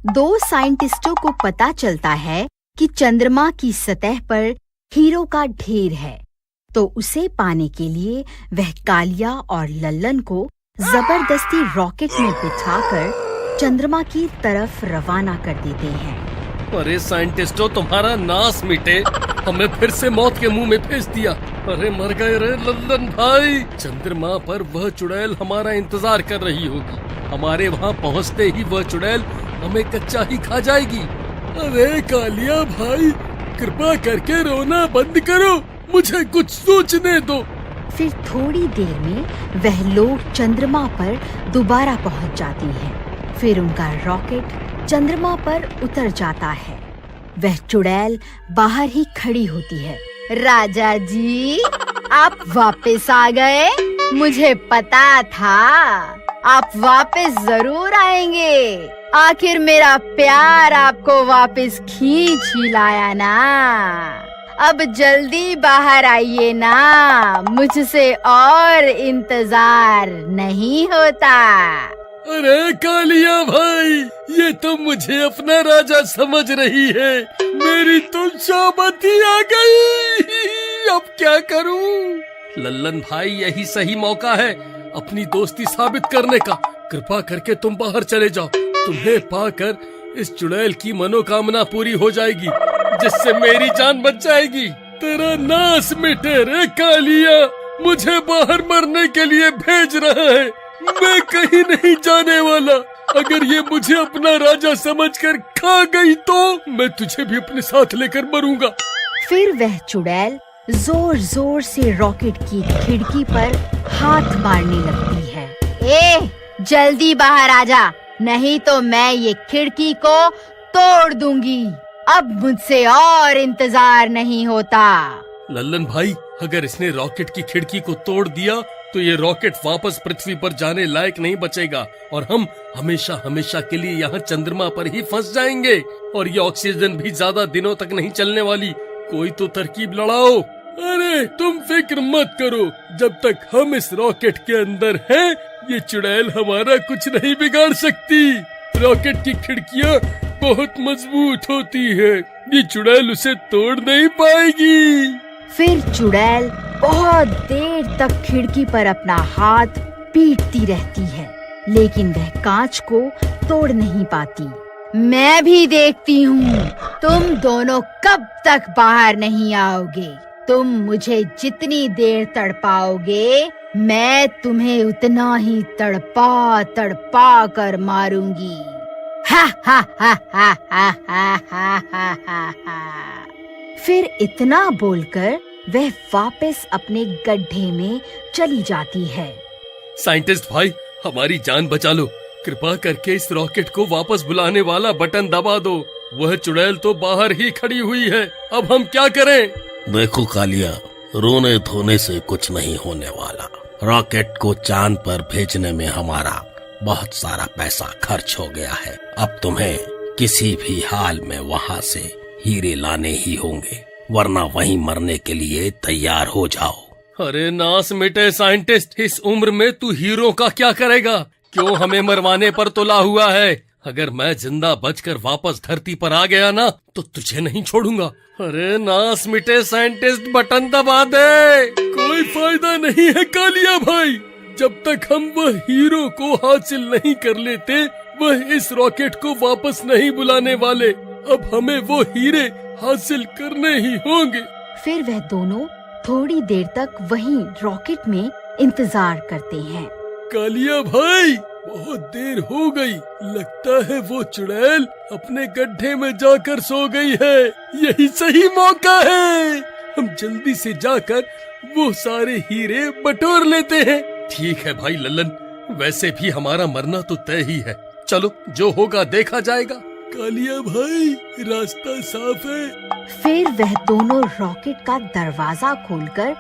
दो साइंटिस्टों को पता चलता है कि चंद्रमा की सतह पर हीरो का ढेर है, तो उसे पाने के लिए वह कालिया और लल्लन को जबरदस्ती रॉकेट में बिठाकर चंद्रमा की तरफ रवाना कर देते हैं। अरे साइंटिस्टों, तुम्हारा नाश मिटे, हमें फिर से मौत के मुंह में भेज दिया। अरे मर गए रे लल्लन भाई। चंद्रमा पर वह चुड़ैल हमारा इंतजार कर रही होगी। हमारे वहाँ पहुँचते ही वह चुड़ैल हमें कच्चा ही खा जाएगी। अरे कालिया भाई, कृपा करके रोना बंद करो, मुझे कुछ सोचने दो। फिर थोड़ी देर में वह लोग चंद्रमा पर दोबारा पहुंच जाते हैं। फिर उनका रॉकेट चंद्रमा पर उतर जाता है। वह चुड़ैल बाहर ही खड़ी होती है। राजा जी, आप वापस आ गए। मुझे पता था आप वापस जरूर आएंगे। आखिर मेरा प्यार आपको वापस खींच ही लाया ना। अब जल्दी बाहर आइए ना, मुझसे और इंतजार नहीं होता। अरे कालिया भाई, ये तो मुझे अपना राजा समझ रही है। मेरी तो शामत ही आ गई, अब क्या करूं? लल्लन भाई, यही सही मौका है अपनी दोस्ती साबित करने का। कृपा करके तुम बाहर चले जाओ। तुम्हें पाकर इस चुड़ैल की मनोकामना पूरी हो जाएगी, जिससे मेरी जान बच जाएगी। तेरा नाश मिटे रे कालिया, मुझे बाहर मरने के लिए भेज रहा है। मैं कहीं नहीं जाने वाला। अगर ये मुझे अपना राजा समझकर खा गई तो मैं तुझे भी अपने साथ लेकर मरूंगा। फिर वह चुड़ैल जोर जोर से रॉकेट की खिड़की पर हाथ मारने लगती है। ए, जल्दी बाहर आजा, नहीं तो मैं ये खिड़की को तोड़ दूंगी। अब मुझसे और इंतजार नहीं होता। लल्लन भाई, अगर इसने रॉकेट की खिड़की को तोड़ दिया तो ये रॉकेट वापस पृथ्वी पर जाने लायक नहीं बचेगा और हम हमेशा हमेशा के लिए यहाँ चंद्रमा पर ही फंस जाएंगे। और ये ऑक्सीजन भी ज्यादा दिनों तक नहीं चलने वाली। कोई तो तरकीब लड़ाओ। अरे तुम फिक्र मत करो, जब तक हम इस रॉकेट के अंदर हैं, ये चुड़ैल हमारा कुछ नहीं बिगाड़ सकती। रॉकेट की खिड़कियाँ बहुत मजबूत होती है, ये चुड़ैल उसे तोड़ नहीं पाएगी। फिर चुड़ैल बहुत देर तक खिड़की पर अपना हाथ पीटती रहती है, लेकिन वह कांच को तोड़ नहीं पाती। मैं भी देखती हूँ तुम दोनों कब तक बाहर नहीं आओगे। तुम मुझे जितनी देर तड़पाओगे, मैं तुम्हें उतना ही तड़पा तड़पा कर मारूंगी। हा हा हा हा हा हा हा हा हा। फिर इतना बोलकर वह वापस अपने गड्ढे में चली जाती है। साइंटिस्ट भाई, हमारी जान बचा लो। कृपा करके इस रॉकेट को वापस बुलाने वाला बटन दबा दो। वह चुड़ैल तो बाहर ही खड़ी हुई है। अब हम क्या करें? देखो कालिया, रोने धोने से कुछ नहीं होने वाला। रॉकेट को चांद पर भेजने में हमारा बहुत सारा पैसा खर्च हो गया है। अब तुम्हें किसी भी हाल में वहाँ से हीरे लाने ही होंगे, वरना वहीं मरने के लिए तैयार हो जाओ। अरे नाश मिटे साइंटिस्ट, इस उम्र में तू हीरो का क्या करेगा? क्यों हमें मरवाने पर तुला हुआ है? अगर मैं जिंदा बचकर वापस धरती पर आ गया ना, तो तुझे नहीं छोड़ूंगा। अरे नाश मिटे साइंटिस्ट, बटन दबा दे। कोई फायदा नहीं है कालिया भाई, जब तक हम वह हीरो को हासिल नहीं कर लेते, वह इस रॉकेट को वापस नहीं बुलाने वाले। अब हमें वो हीरे हासिल करने ही होंगे। फिर वह दोनों थोड़ी देर तक वहीं रॉकेट में इंतजार करते हैं। कालिया भाई, बहुत देर हो गई। लगता है वो चुड़ैल अपने गड्ढे में जाकर सो गई है। यही सही मौका है, हम जल्दी से जाकर वो सारे हीरे बटोर लेते हैं। ठीक है भाई लल्लन, वैसे भी हमारा मरना तो तय ही है। चलो, जो होगा देखा जाएगा। कालिया भाई, रास्ता साफ है। फिर वह दोनों रॉकेट का दरवाजा खोलकर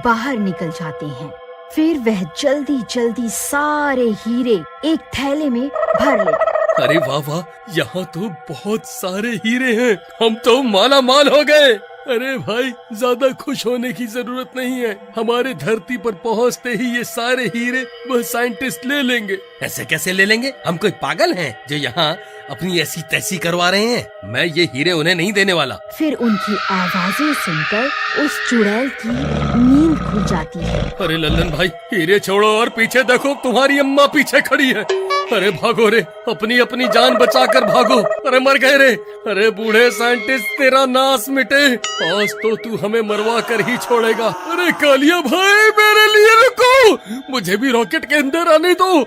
बाहर निकल जाते हैं। फिर वह जल्दी जल्दी सारे हीरे एक थैले में भर लेते। अरे वाह वाह, यहाँ तो बहुत सारे हीरे हैं। हम तो माला माल हो गए। अरे भाई, ज्यादा खुश होने की जरूरत नहीं है। हमारे धरती पर पहुँचते ही ये सारे हीरे वह साइंटिस्ट ले लेंगे। ऐसे कैसे ले लेंगे? हम कोई पागल हैं जो यहाँ अपनी ऐसी तैसी करवा रहे हैं। मैं ये हीरे उन्हें नहीं देने वाला। फिर उनकी आवाजें सुनकर उस चुड़ैल की नींद खुल जाती है। अरे लल्लन भाई, हीरे छोड़ो और पीछे देखो, तुम्हारी अम्मा पीछे खड़ी है। अरे भागो रे, अपनी अपनी जान बचाकर भागो। अरे मर गए रे। अरे बूढ़े साइंटिस्ट, तेरा नाश मिटे, आज तो तू हमें मरवा कर ही छोड़ेगा। अरे कालिया भाई, मेरे लिए रुको, मुझे भी रॉकेट के अंदर आने दो।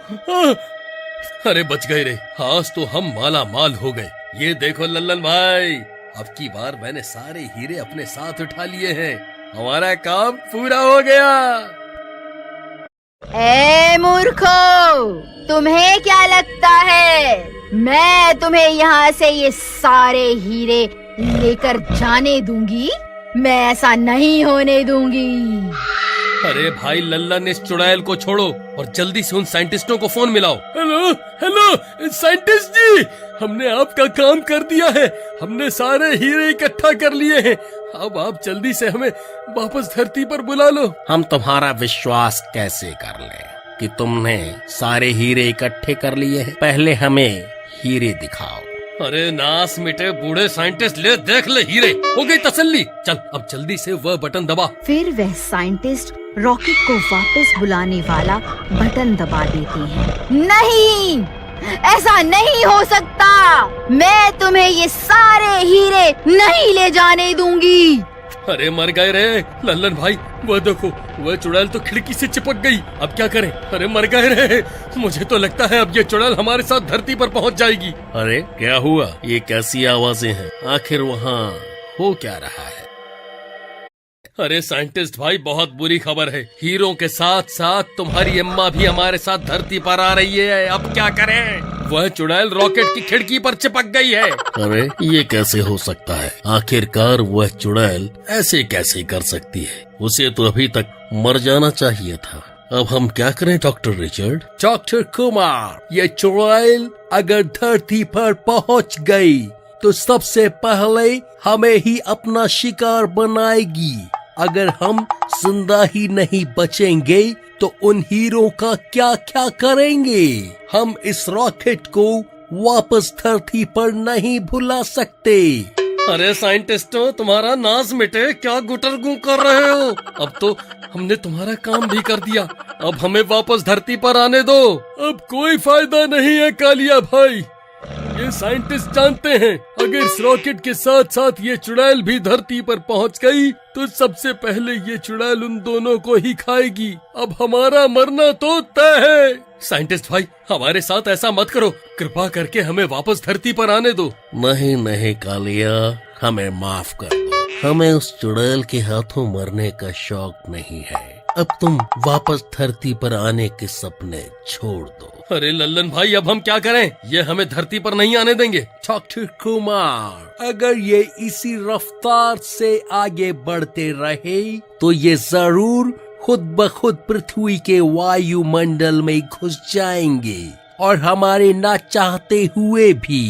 अरे बच गए रे, आज तो हम माला माल हो गए। ये देखो लल्लन भाई, अब की बार मैंने सारे हीरे अपने साथ उठा लिए हैं, हमारा काम पूरा हो गया। ए मूर्खो, तुम्हें क्या लगता है मैं तुम्हें यहाँ से ये सारे हीरे लेकर जाने दूंगी? मैं ऐसा नहीं होने दूंगी। अरे भाई लल्लन, इस चुड़ैल को छोड़ो और जल्दी से उन साइंटिस्टों को फोन मिलाओ। हेलो हेलो साइंटिस्ट जी, हमने आपका काम कर दिया है, हमने सारे हीरे इकट्ठा कर लिए हैं। अब आप जल्दी से हमें वापस धरती पर बुला लो। हम तुम्हारा विश्वास कैसे कर लें कि तुमने सारे हीरे इकट्ठे कर लिए हैं? पहले हमें हीरे दिखाओ। अरे नास मिटे बूढ़े साइंटिस्ट, ले देख ले हीरे, हो गई तसल्ली। चल अब जल्दी से वह बटन दबा। फिर वह साइंटिस्ट रॉकेट को वापस बुलाने वाला बटन दबा देते हैं। नहीं, ऐसा नहीं हो सकता, मैं तुम्हें ये सारे हीरे नहीं ले जाने दूंगी। अरे मर गए रे लल्लन भाई, वह देखो, वह चुड़ैल तो खिड़की से चिपक गई। अब क्या करें? अरे मर गए रे, मुझे तो लगता है अब ये चुड़ैल हमारे साथ धरती पर पहुंच जाएगी। अरे क्या हुआ? ये कैसी आवाजें हैं? आखिर वहाँ हो क्या रहा है? अरे साइंटिस्ट भाई, बहुत बुरी खबर है, हीरों के साथ साथ तुम्हारी अम्मा भी हमारे साथ धरती पर आ रही है। अब क्या करें? वह चुड़ैल रॉकेट की खिड़की पर चिपक गई है। अरे ये कैसे हो सकता है? आखिरकार वह चुड़ैल ऐसे कैसे कर सकती है? उसे तो अभी तक मर जाना चाहिए था। अब हम क्या करें डॉक्टर रिचर्ड? डॉक्टर कुमार, ये चुड़ैल अगर धरती पर पहुंच गई तो सबसे पहले हमें ही अपना शिकार बनाएगी। अगर हम जिंदा ही नहीं बचेंगे तो उन हीरों का क्या क्या करेंगे? हम इस रॉकेट को वापस धरती पर नहीं भुला सकते। अरे साइंटिस्टों, तुम्हारा नाश मिटे, क्या गुटरगू कर रहे हो? अब तो हमने तुम्हारा काम भी कर दिया, अब हमें वापस धरती पर आने दो। अब कोई फायदा नहीं है कालिया भाई, ये साइंटिस्ट जानते हैं अगर इस रॉकेट के साथ साथ ये चुड़ैल भी धरती पर पहुंच गई तो सबसे पहले ये चुड़ैल उन दोनों को ही खाएगी। अब हमारा मरना तो तय है। साइंटिस्ट भाई, हमारे साथ ऐसा मत करो, कृपा करके हमें वापस धरती पर आने दो। नहीं नहीं कालिया, हमें माफ कर दो, हमें उस चुड़ैल के हाथों मरने का शौक नहीं है। अब तुम वापस धरती पर आने के सपने छोड़ दो। अरे लल्लन भाई, अब हम क्या करें? ये हमें धरती पर नहीं आने देंगे। डॉक्टर कुमार, अगर ये इसी रफ्तार से आगे बढ़ते रहे तो ये जरूर खुद ब खुद पृथ्वी के वायुमंडल में घुस जाएंगे और हमारे ना चाहते हुए भी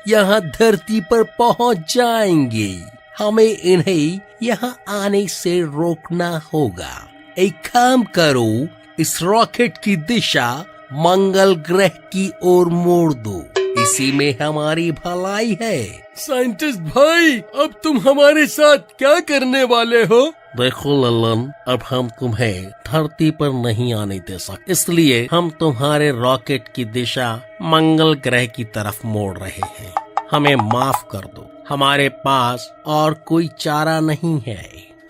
यहाँ धरती पर पहुँच जाएंगे। हमें इन्हें यहाँ आने से रोकना होगा। एक काम करो, इस रॉकेट की दिशा मंगल ग्रह की ओर मोड़ दो, इसी में हमारी भलाई है। साइंटिस्ट भाई, अब तुम हमारे साथ क्या करने वाले हो? देखो लल्लन, अब हम तुम्हें धरती पर नहीं आने दे सकते, इसलिए हम तुम्हारे रॉकेट की दिशा मंगल ग्रह की तरफ मोड़ रहे हैं। हमें माफ कर दो, हमारे पास और कोई चारा नहीं है।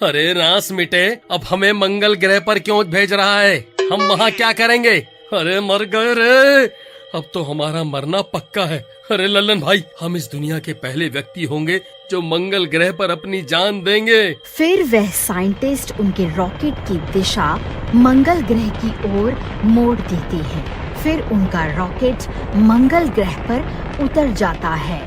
अरे नास मिटे, अब हमें मंगल ग्रह पर क्यों भेज रहा है? हम वहाँ क्या करेंगे? अरे मर गए रे, अब तो हमारा मरना पक्का है। अरे लल्लन भाई, हम इस दुनिया के पहले व्यक्ति होंगे जो मंगल ग्रह पर अपनी जान देंगे। फिर वह साइंटिस्ट उनके रॉकेट की दिशा मंगल ग्रह की ओर मोड़ देते हैं। फिर उनका रॉकेट मंगल ग्रह पर उतर जाता है।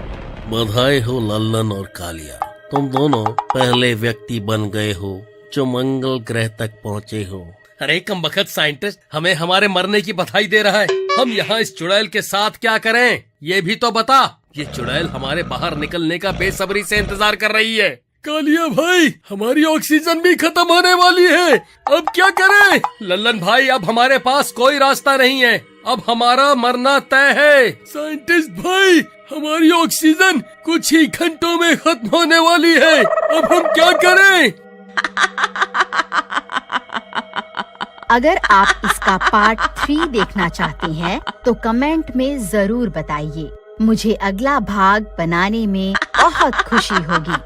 बधाई हो लल्लन और कालिया, तुम दोनों पहले व्यक्ति बन गए हो जो मंगल ग्रह तक पहुँचे हो। अरे कमबख्त साइंटिस्ट, हमें हमारे मरने की बधाई दे रहा है। हम यहाँ इस चुड़ैल के साथ क्या करें, ये भी तो बता। ये चुड़ैल हमारे बाहर निकलने का बेसब्री से इंतजार कर रही है। कालिया भाई, हमारी ऑक्सीजन भी खत्म होने वाली है, अब क्या करें? लल्लन भाई, अब हमारे पास कोई रास्ता नहीं है, अब हमारा मरना तय है। साइंटिस्ट भाई, हमारी ऑक्सीजन कुछ ही घंटों में खत्म होने वाली है। अब हम क्या करें? अगर आप इसका पार्ट 3 देखना चाहते हैं तो कमेंट में जरूर बताइए। मुझे अगला भाग बनाने में बहुत खुशी होगी।